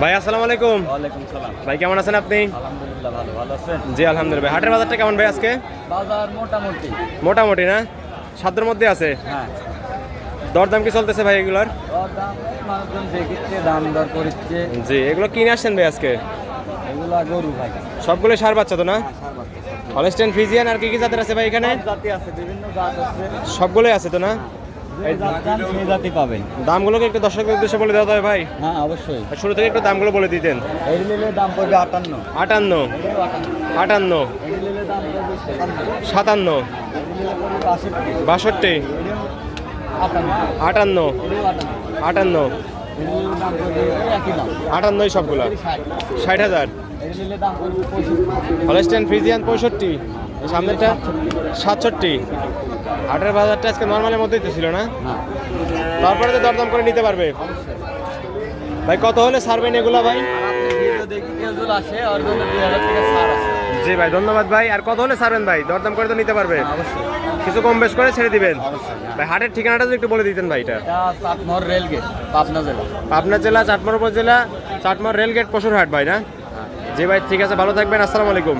ভাই আসসালামু আলাইকুম। ওয়ালাইকুম সালাম। ভাই কেমন আছেন আপনি? আলহামদুলিল্লাহ ভালো। ভালো আছেন? জি আলহামদুলিল্লাহ। ভাই হাটের বাজারটা কেমন ভাই আজকে? বাজার মোটামুটি। মোটামুটি না, সাধ্যের মধ্যে আছে। হ্যাঁ। দরদাম কি চলতেছে ভাই এগুলার? দাম মানুষজন দেখিচ্ছে, দাম দর করছে। জি, এগুলো কিনে আসছেন ভাই আজকে? এগুলা গরু ভাই। সবগুলো সার বাচ্চা তো না? হলস্টেইন ফ্রিজিয়ান আর কি কি জাতের আছে ভাই এখানে? সব জাতি আছে, বিভিন্ন জাত আছে। সবগুলোই আছে তো না? যে জাত চান সেই জাতি পাবেন। দামগুলোকে একটু দর্শকদের উদ্দেশ্যে বলে দেওয়া হবে ভাই। হ্যাঁ অবশ্যই। শুরু থেকে একটু দামগুলো বলে দিতেন। এই নিলে দাম পড়বে 58। 58, 58, এই নিলে দাম পড়বে 57। 57, এই নিলে পড়বে 62, 58। 58, 58, এই নিলে দাম পড়বে একই দাম। 58 সবগুলা 60,000। এই নিলে দাম পড়বে 65। Holstein Friesian 65, সামনেরটা 67। হাটের বাজারটা আজকে নর্মালের মধ্যেই তো ছিল না? হ্যাঁ তারপরে তো দরদাম করে নিতে পারবে ভাই। কত হলে ছাড়বেন এগুলা ভাই? আপনি ভিডিও দেখি কেউ যদি আসে ওর জন্য 2000 টাকা ছাড় আছে। জি ভাই ধন্যবাদ ভাই। আর কত হলে ছাড়বেন ভাই? দরদাম করে তো নিতে পারবে, অবশ্যই কিছু কম বেশ করে ছেড়ে দিবেন অবশ্যই। ভাই। হাটের ঠিকানাটা যদি একটু বলে দিতেন ভাই। এটা এটা চাটমোহর রেলগেট, পাবনা জেলা। পাবনা জেলা, চাটমোহর উপজেলা, চাটমোহর রেলগেট, পশুরহাট ভাই না? জি ভাই ঠিক আছে, ভালো থাকবেন। আসসালামু আলাইকুম।